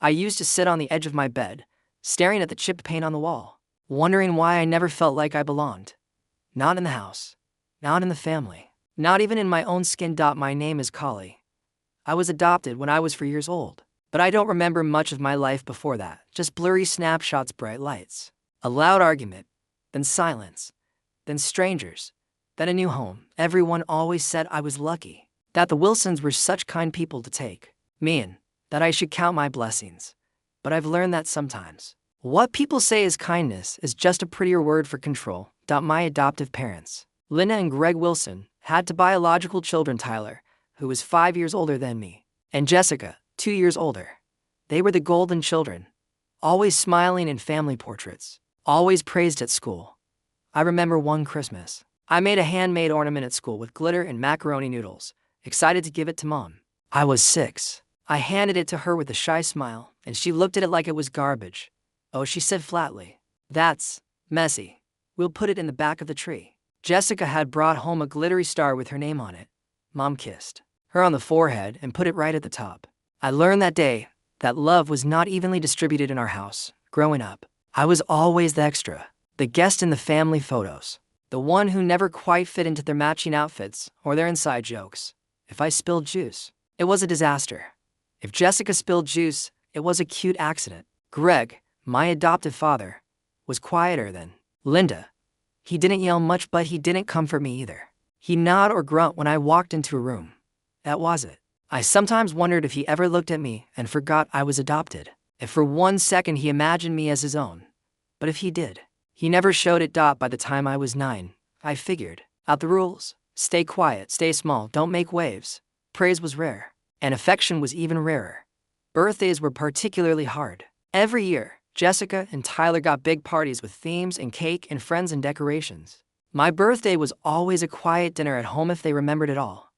I used to sit on the edge of my bed, staring at the chipped paint on the wall, wondering why I never felt like I belonged. Not in the house, not in the family, not even in my own skin. My name is Kali. I was adopted when I was 4 years old, but I don't remember much of my life before that, just blurry snapshots, bright lights, a loud argument, then silence, then strangers, then a new home. Everyone always said I was lucky, that the Wilsons were such kind people to take me in, that I should count my blessings. But I've learned that sometimes what people say is kindness is just a prettier word for control. My adoptive parents, Linda and Greg Wilson, had two biological children, Tyler, who was 5 years older than me, and Jessica, 2 years older. They were the golden children, always smiling in family portraits, always praised at school. I remember one Christmas, I made a handmade ornament at school with glitter and macaroni noodles, excited to give it to Mom. I was 6. I handed it to her with a shy smile, and she looked at it like it was garbage. Oh, she said flatly, "That's messy. We'll put it in the back of the tree." Jessica had brought home a glittery star with her name on it. Mom kissed her on the forehead and put it right at the top. I learned that day that love was not evenly distributed in our house. Growing up, I was always the extra, the guest in the family photos, the one who never quite fit into their matching outfits or their inside jokes. If I spilled juice, it was a disaster. If Jessica spilled juice, it was a cute accident. Greg, my adoptive father, was quieter than Linda. He didn't yell much, but he didn't comfort me either. He nod or grunt when I walked into a room. That was it. I sometimes wondered if he ever looked at me and forgot I was adopted. If for 1 second he imagined me as his own. But if he did, he never showed it. By the time I was 9, I figured out the rules. Stay quiet, stay small, don't make waves. Praise was rare, and affection was even rarer. Birthdays were particularly hard. Every year, Jessica and Tyler got big parties with themes and cake and friends and decorations. My birthday was always a quiet dinner at home if they remembered it all.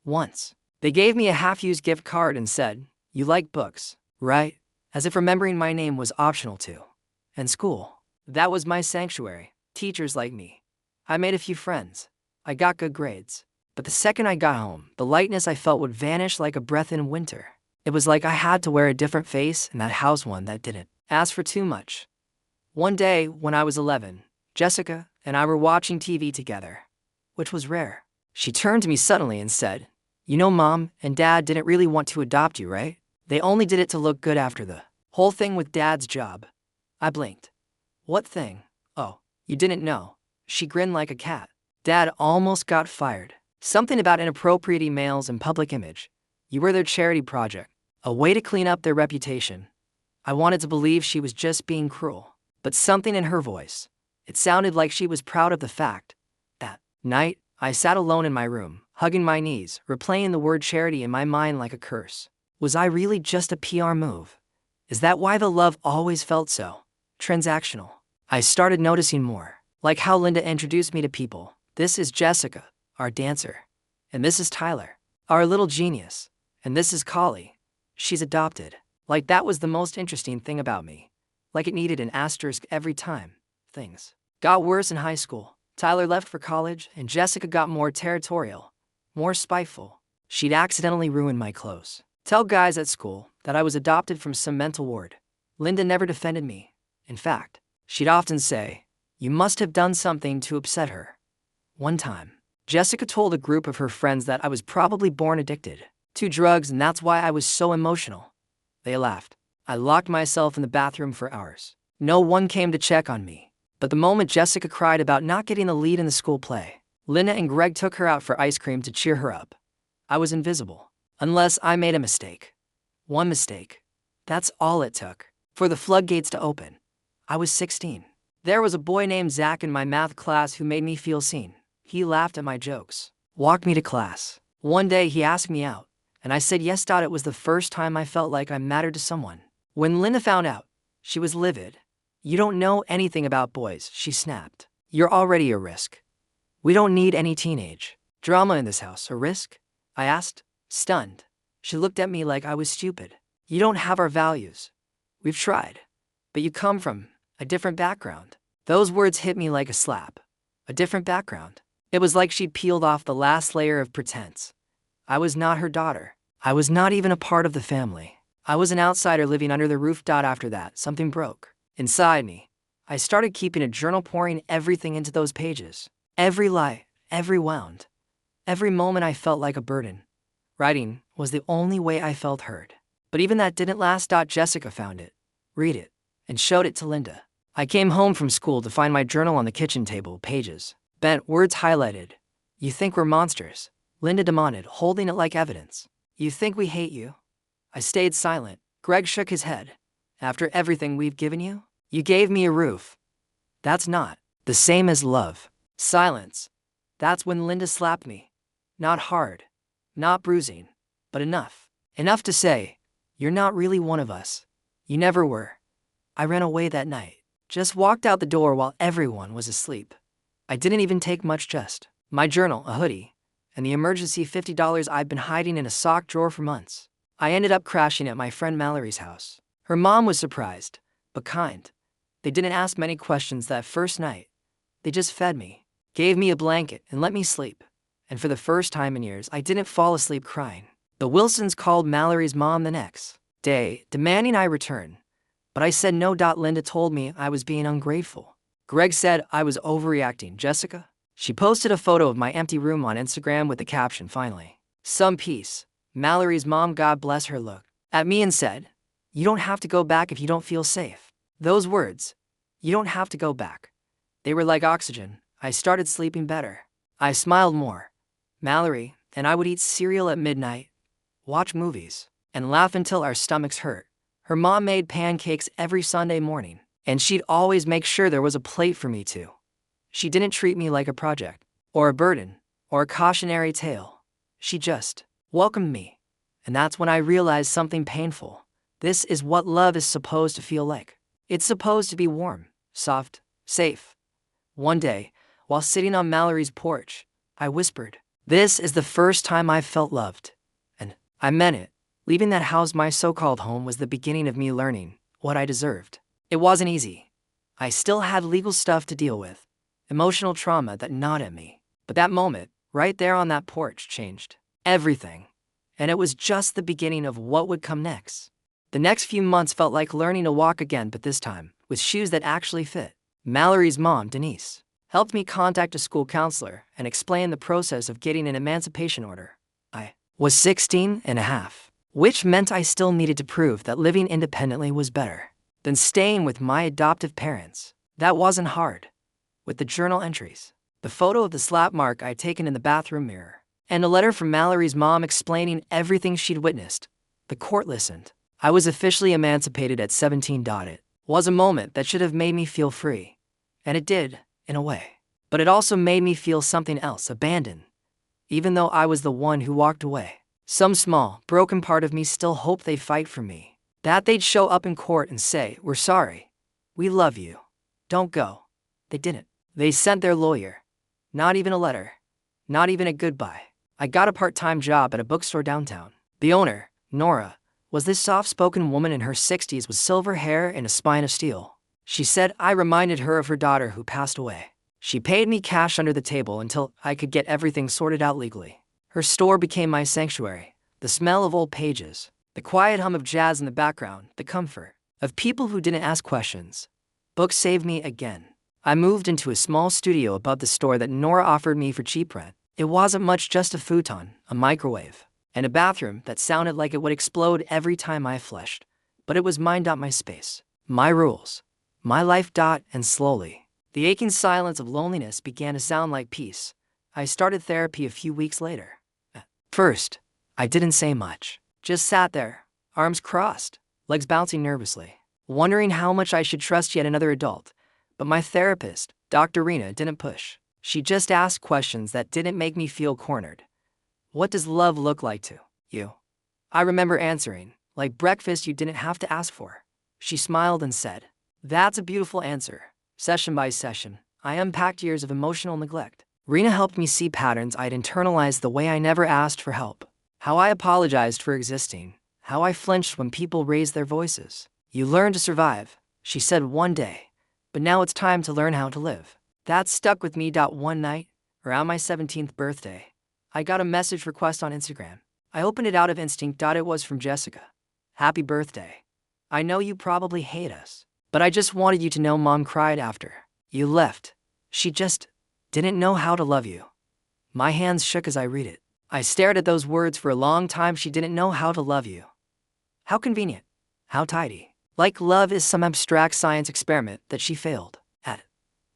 Once, they gave me a half-used gift card and said, "You like books, right?" As if remembering my name was optional too. And school, that was my sanctuary. Teachers like me. I made a few friends. I got good grades. But the second I got home, the lightness I felt would vanish like a breath in winter. It was like I had to wear a different face in that house, one that didn't ask for too much. One day, when I was 11, Jessica and I were watching TV together, which was rare. She turned to me suddenly and said, "You know, Mom and Dad didn't really want to adopt you, right? They only did it to look good after the whole thing with Dad's job." I blinked. "What thing?" "Oh, you didn't know." She grinned like a cat. "Dad almost got fired. Something about inappropriate emails and public image. You were their charity project, a way to clean up their reputation." I wanted to believe she was just being cruel, but something in her voice, it sounded like she was proud of the fact. That night, I sat alone in my room, hugging my knees, replaying the word charity in my mind like a curse. Was I really just a PR move? Is that why the love always felt so transactional? I started noticing more, like how Linda introduced me to people. "This is Jessica, our dancer. And this is Tyler, our little genius. And this is Kali. She's adopted." Like that was the most interesting thing about me. Like it needed an asterisk every time. Things got worse in high school. Tyler left for college, and Jessica got more territorial, more spiteful. She'd accidentally ruined my clothes. Tell guys at school that I was adopted from some mental ward. Linda never defended me. In fact, she'd often say, "You must have done something to upset her." One time, Jessica told a group of her friends that I was probably born addicted to drugs, and that's why I was so emotional. They laughed. I locked myself in the bathroom for hours. No one came to check on me. But the moment Jessica cried about not getting the lead in the school play, Linda and Greg took her out for ice cream to cheer her up. I was invisible, unless I made a mistake. One mistake. That's all it took for the floodgates to open. I was 16. There was a boy named Zach in my math class who made me feel seen. He laughed at my jokes, walked me to class. One day he asked me out, and I said yes. It was the first time I felt like I mattered to someone. When Linda found out, she was livid. "You don't know anything about boys," she snapped. "You're already a risk. We don't need any teenage drama in this house." "A risk?" I asked, stunned. She looked at me like I was stupid. "You don't have our values. We've tried. But you come from a different background." Those words hit me like a slap. A different background. It was like she'd peeled off the last layer of pretense. I was not her daughter. I was not even a part of the family. I was an outsider living under the roof. After that, something broke inside me. I started keeping a journal, pouring everything into those pages. Every lie, every wound, every moment I felt like a burden. Writing was the only way I felt heard. But even that didn't last. Jessica found it, read it, and showed it to Linda. I came home from school to find my journal on the kitchen table, pages bent, words highlighted. You think we're monsters? Linda demanded, holding it like evidence. You think we hate you? I stayed silent. Greg shook his head. After everything we've given you? You gave me a roof. That's not the same as love. Silence. That's when Linda slapped me. Not hard, not bruising, but enough. Enough to say, you're not really one of us. You never were. I ran away that night. Just walked out the door while everyone was asleep. I didn't even take much, just my journal, a hoodie, and the emergency $50 I'd been hiding in a sock drawer for months. I ended up crashing at my friend Mallory's house. Her mom was surprised, but kind. They didn't ask many questions that first night. They just fed me, gave me a blanket, and let me sleep. And for the first time in years, I didn't fall asleep crying. The Wilsons called Mallory's mom the next day, demanding I return. But I said no. Linda told me I was being ungrateful. Greg said I was overreacting. Jessica? She posted a photo of my empty room on Instagram with the caption, finally, some peace. Mallory's mom, God bless her, looked at me and said, you don't have to go back if you don't feel safe. Those words, you don't have to go back. They were like oxygen. I started sleeping better. I smiled more. Mallory and I would eat cereal at midnight, watch movies, and laugh until our stomachs hurt. Her mom made pancakes every Sunday morning, and she'd always make sure there was a plate for me too. She didn't treat me like a project, or a burden, or a cautionary tale. She just welcomed me. And that's when I realized something painful. This is what love is supposed to feel like. It's supposed to be warm, soft, safe. One day, while sitting on Mallory's porch, I whispered, this is the first time I've felt loved. And I meant it. Leaving that house, my so-called home, was the beginning of me learning what I deserved. It wasn't easy. I still had legal stuff to deal with, emotional trauma that gnawed at me. But that moment, right there on that porch, changed everything. And it was just the beginning of what would come next. The next few months felt like learning to walk again, but this time, with shoes that actually fit. Mallory's mom, Denise, helped me contact a school counselor and explain the process of getting an emancipation order. I was 16 and a half, which meant I still needed to prove that living independently was better than staying with my adoptive parents. That wasn't hard. With the journal entries, the photo of the slap mark I'd taken in the bathroom mirror, and a letter from Mallory's mom explaining everything she'd witnessed, the court listened. I was officially emancipated at 17. It was a moment that should have made me feel free. And it did, in a way. But it also made me feel something else, abandoned. Even though I was the one who walked away, some small, broken part of me still hoped they'd fight for me. That they'd show up in court and say, we're sorry. We love you. Don't go. They didn't. They sent their lawyer. Not even a letter. Not even a goodbye. I got a part-time job at a bookstore downtown. The owner, Nora, was this soft-spoken woman in her 60s with silver hair and a spine of steel. She said I reminded her of her daughter who passed away. She paid me cash under the table until I could get everything sorted out legally. Her store became my sanctuary. The smell of old pages, the quiet hum of jazz in the background, the comfort of people who didn't ask questions. Books saved me again. I moved into a small studio above the store that Nora offered me for cheap rent. It wasn't much, just a futon, a microwave, and a bathroom that sounded like it would explode every time I flushed. But it was mine. My space, my rules, my life. And slowly, the aching silence of loneliness began to sound like peace. I started therapy a few weeks later. At first, I didn't say much, just sat there, arms crossed, legs bouncing nervously, wondering how much I should trust yet another adult. But my therapist, Dr. Rena, didn't push. She just asked questions that didn't make me feel cornered. What does love look like to you? I remember answering, like breakfast you didn't have to ask for. She smiled and said, that's a beautiful answer. Session by session, I unpacked years of emotional neglect. Rena helped me see patterns I'd internalized, the way I never asked for help, how I apologized for existing, how I flinched when people raised their voices. You learn to survive, she said one day, but now it's time to learn how to live. That stuck with me. One night, around my 17th birthday, I got a message request on Instagram. I opened it out of instinct. It was from Jessica. Happy birthday. I know you probably hate us, but I just wanted you to know Mom cried after you left. She just didn't know how to love you. My hands shook as I read it. I stared at those words for a long time. She didn't know how to love you. How convenient. How tidy. Like love is some abstract science experiment that she failed at.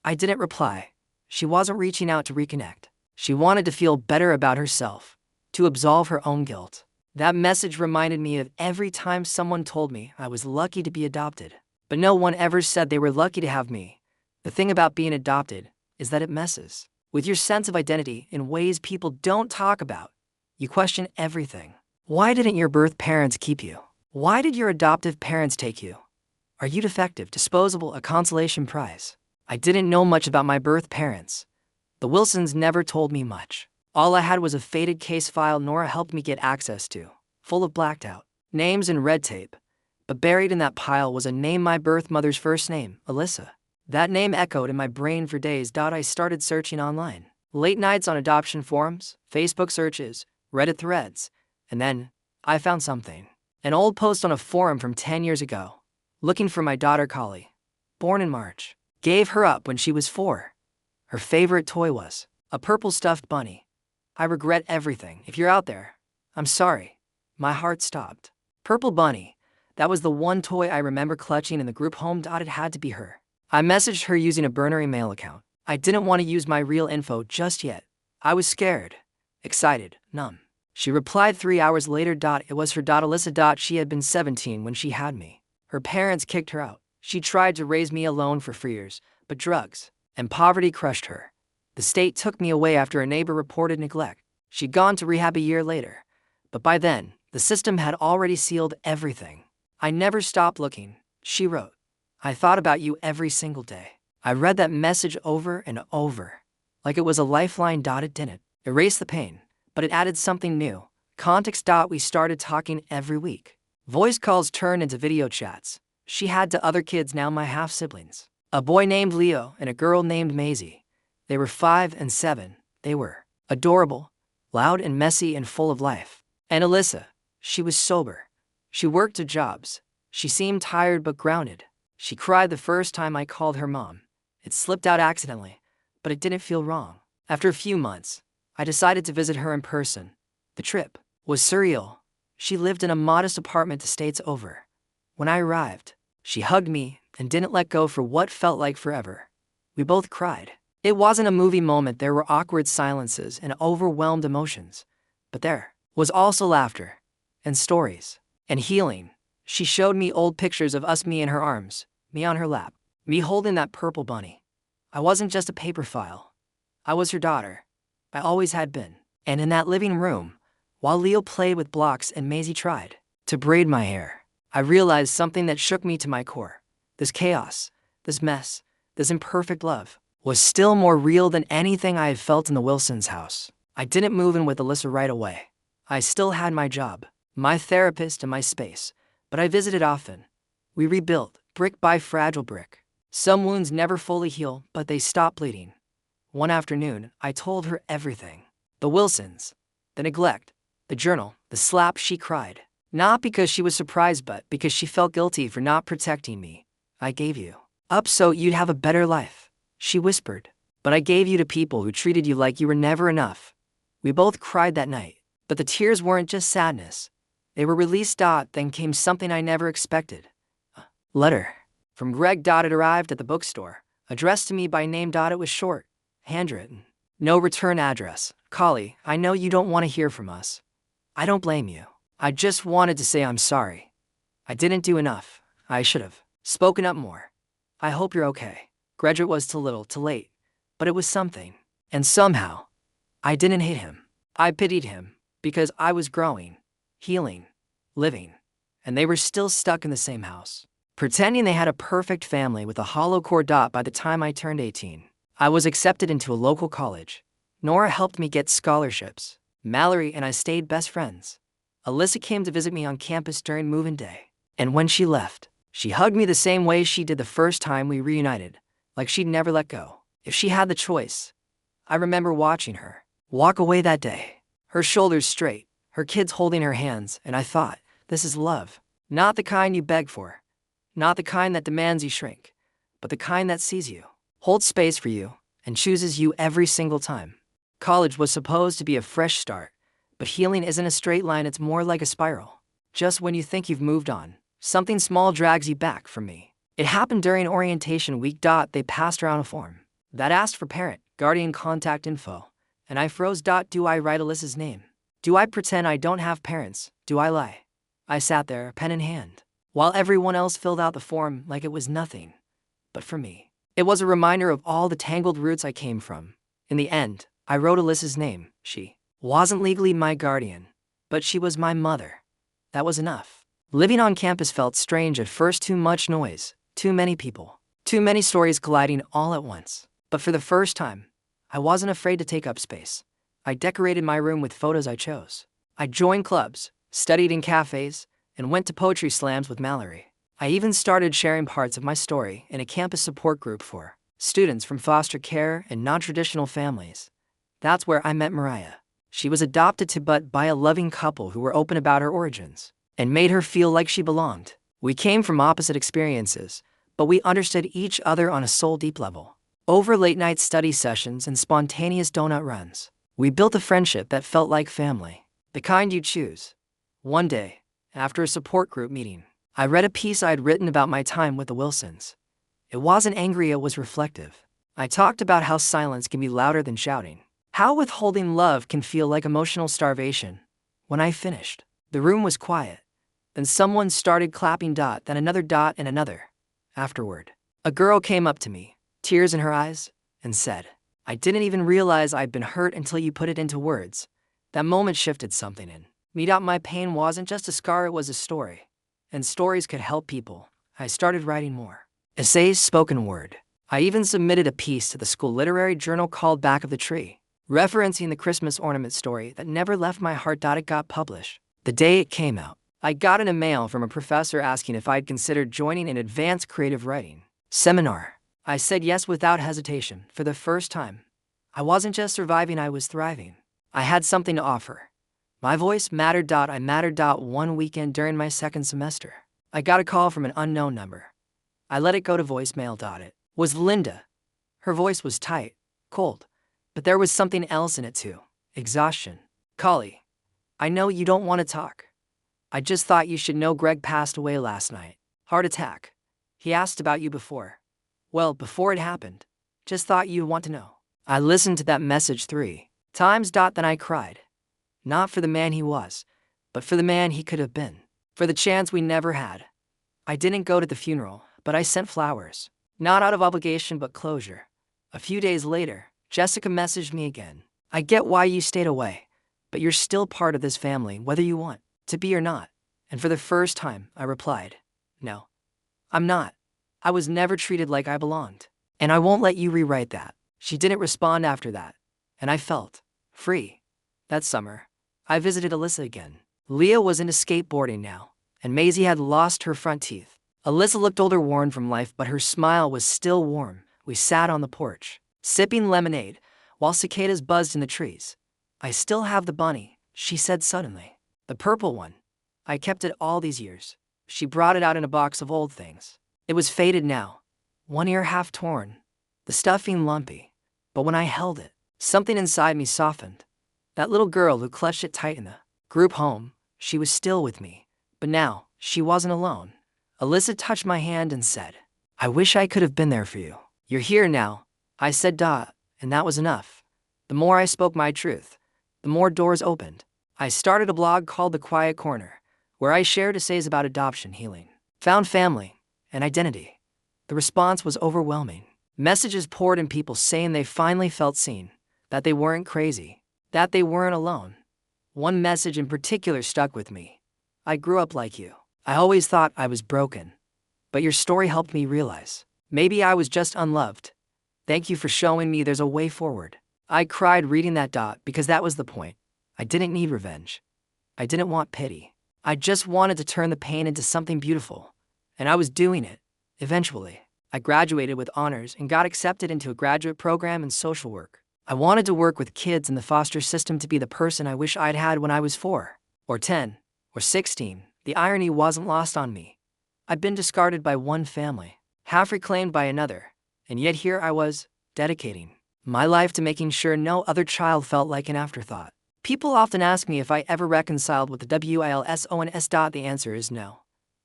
I didn't reply. She wasn't reaching out to reconnect. She wanted to feel better about herself, to absolve her own guilt. That message reminded me of every time someone told me I was lucky to be adopted. But no one ever said they were lucky to have me. The thing about being adopted is that it messes with your sense of identity in ways people don't talk about. You question everything. Why didn't your birth parents keep you? Why did your adoptive parents take you? Are you defective, disposable, a consolation prize? I didn't know much about my birth parents. The Wilsons never told me much. All I had was a faded case file Nora helped me get access to, full of blacked out names and red tape. But buried in that pile was a name, my birth mother's first name, Alyssa. That name echoed in my brain for days. I started searching online. Late nights on adoption forums, Facebook searches, Reddit threads, and then I found something. An old post on a forum from 10 years ago. Looking for my daughter Collie. Born in March. Gave her up when she was 4. Her favorite toy was a purple stuffed bunny. I regret everything. If you're out there, I'm sorry. My heart stopped. Purple bunny. That was the one toy I remember clutching in the group home. It had to be her. I messaged her using a burner email account. I didn't want to use my real info just yet. I was scared, excited, numb. She replied 3 hours later. It was her. Alyssa. She had been 17 when she had me. Her parents kicked her out. She tried to raise me alone for 4 years, but drugs and poverty crushed her. The state took me away after a neighbor reported neglect. She'd gone to rehab a year later, but by then, the system had already sealed everything. I never stopped looking, she wrote. I thought about you every single day. I read that message over and over, like it was a lifeline. It didn't erase the pain, but it added something new. Context. We started talking every week. Voice calls turned into video chats. She had to other kids now, my half-siblings. A boy named Leo and a girl named Maisie. They were 5 and 7. They were adorable, loud and messy and full of life. And Alyssa, she was sober. She worked 2 jobs. She seemed tired but grounded. She cried the first time I called her mom. It slipped out accidentally, but it didn't feel wrong. After a few months, I decided to visit her in person. The trip was surreal. She lived in a modest apartment the states over. When I arrived, she hugged me and didn't let go for what felt like forever. We both cried. It wasn't a movie moment. There were awkward silences and overwhelmed emotions. But there was also laughter and stories and healing. She showed me old pictures of us, me in her arms, me on her lap, me holding that purple bunny. I wasn't just a paper file. I was her daughter. I always had been. And in that living room, while Leo played with blocks and Maisie tried to braid my hair, I realized something that shook me to my core. This chaos, this mess, this imperfect love was still more real than anything I had felt in the Wilsons' house. I didn't move in with Alyssa right away. I still had my job, my therapist, and my space, but I visited often. We rebuilt, brick by fragile brick. Some wounds never fully heal, but they stop bleeding. One afternoon, I told her everything. The Wilsons, the neglect, the journal, the slap. She cried. Not because she was surprised, but because she felt guilty for not protecting me. I gave you up so you'd have a better life, she whispered. But I gave you to people who treated you like you were never enough. We both cried that night, but the tears weren't just sadness. They were released. Then came something I never expected. A letter from Greg. It arrived at the bookstore, addressed to me by name. It was short, handwritten. No return address. Collie, I know you don't want to hear from us. I don't blame you. I just wanted to say I'm sorry. I didn't do enough. I should have spoken up more. I hope you're okay. Graduate was too little, too late, but it was something. And somehow, I didn't hate him. I pitied him because I was growing, healing, living, and they were still stuck in the same house, pretending they had a perfect family with a hollow core. By the time I turned 18, I was accepted into a local college. Nora helped me get scholarships. Mallory and I stayed best friends. Alyssa came to visit me on campus during move-in day. And when she left, she hugged me the same way she did the first time we reunited, like she'd never let go. If she had the choice, I remember watching her walk away that day, her shoulders straight, her kids holding her hands, and I thought, this is love. Not the kind you beg for. Not the kind that demands you shrink, but the kind that sees you, holds space for you, and chooses you every single time. College was supposed to be a fresh start, but healing isn't a straight line, it's more like a spiral. Just when you think you've moved on, something small drags you back. From me, it happened during orientation week. They passed around a form that asked for parent, guardian contact info, and I froze. Do I write Alyssa's name? Do I pretend I don't have parents? Do I lie? I sat there, pen in hand, while everyone else filled out the form like it was nothing. But for me, it was a reminder of all the tangled roots I came from. In the end, I wrote Alyssa's name. She wasn't legally my guardian, but she was my mother. That was enough. Living on campus felt strange at first. Too much noise, too many people, too many stories colliding all at once. But for the first time, I wasn't afraid to take up space. I decorated my room with photos I chose. I joined clubs, studied in cafes, and went to poetry slams with Mallory. I even started sharing parts of my story in a campus support group for students from foster care and non-traditional families. That's where I met Mariah. She was adopted but by a loving couple who were open about her origins and made her feel like she belonged. We came from opposite experiences, but we understood each other on a soul-deep level. Over late-night study sessions and spontaneous donut runs, we built a friendship that felt like family, the kind you choose. One day, after a support group meeting, I read a piece I'd written about my time with the Wilsons. It wasn't angry, it was reflective. I talked about how silence can be louder than shouting, how withholding love can feel like emotional starvation. When I finished, the room was quiet. Then someone started clapping. Then another and another. Afterward, a girl came up to me, tears in her eyes, and said, "I didn't even realize I'd been hurt until you put it into words." That moment shifted something in me. My pain wasn't just a scar, it was a story. And stories could help people. I started writing more essays, spoken word. I even submitted a piece to the school literary journal called Back of the Tree, referencing the Christmas ornament story that never left my heart. It got published. The day it came out, I got an email from a professor asking if I'd considered joining an advanced creative writing seminar. I said yes without hesitation. For the first time, I wasn't just surviving, I was thriving. I had something to offer. My voice mattered. I mattered. One weekend during my second semester, I got a call from an unknown number. I let it go to voicemail. It was Linda. Her voice was tight, cold, but there was something else in it too. Exhaustion. "Collie, I know you don't want to talk. I just thought you should know Greg passed away last night. Heart attack. He asked about you before. Well, before it happened. Just thought you'd want to know." I listened to that message 3 times. Then I cried. Not for the man he was, but for the man he could have been. For the chance we never had. I didn't go to the funeral, but I sent flowers. Not out of obligation, but closure. A few days later, Jessica messaged me again. "I get why you stayed away, but you're still part of this family, whether you want to be or not." And for the first time, I replied, "No, I'm not. I was never treated like I belonged. And I won't let you rewrite that." She didn't respond after that, and I felt free. That summer, I visited Alyssa again. Leah was into skateboarding now, and Maisie had lost her front teeth. Alyssa looked older, worn from life, but her smile was still warm. We sat on the porch, sipping lemonade, while cicadas buzzed in the trees. "I still have the bunny," she said suddenly. "The purple one. I kept it all these years." She brought it out in a box of old things. It was faded now, one ear half torn, the stuffing lumpy. But when I held it, something inside me softened. That little girl who clutched it tight in the group home, she was still with me. But now, she wasn't alone. Alyssa touched my hand and said, "I wish I could have been there for you. You're here now." I said, and that was enough. The more I spoke my truth, the more doors opened. I started a blog called The Quiet Corner, where I shared essays about adoption, healing, found family, and identity. The response was overwhelming. Messages poured in, people saying they finally felt seen, that they weren't crazy, that they weren't alone. One message in particular stuck with me. "I grew up like you. I always thought I was broken. But your story helped me realize maybe I was just unloved. Thank you for showing me there's a way forward." I cried reading that. Because that was the point. I didn't need revenge. I didn't want pity. I just wanted to turn the pain into something beautiful. And I was doing it, eventually. I graduated with honors and got accepted into a graduate program in social work. I wanted to work with kids in the foster system, to be the person I wish I'd had when I was 4, or 10, or 16. The irony wasn't lost on me. I'd been discarded by one family, half reclaimed by another, and yet here I was, dedicating my life to making sure no other child felt like an afterthought. People often ask me if I ever reconciled with the WILSONS. The answer is no.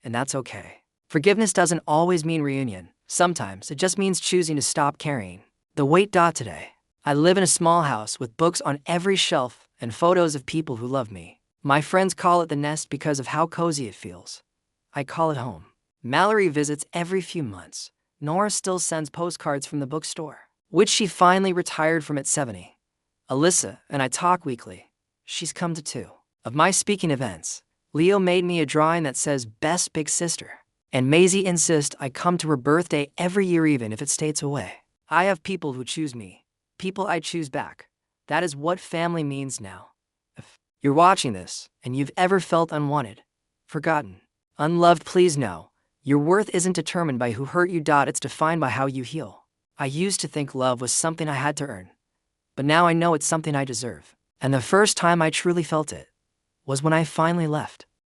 And that's okay. Forgiveness doesn't always mean reunion. Sometimes it just means choosing to stop carrying the weight. Today, I live in a small house with books on every shelf and photos of people who love me. My friends call it the nest because of how cozy it feels. I call it home. Mallory visits every few months. Nora still sends postcards from the bookstore, which she finally retired from at 70. Alyssa and I talk weekly. She's come to 2 of my speaking events. Leo made me a drawing that says Best Big Sister. And Maisie insists I come to her birthday every year even if it stays away. I have people who choose me. People I choose back. That is what family means now. If you're watching this and you've ever felt unwanted, forgotten, unloved, please know, your worth isn't determined by who hurt you. It's defined by how you heal. I used to think love was something I had to earn. But now I know it's something I deserve. And the first time I truly felt it was when I finally left.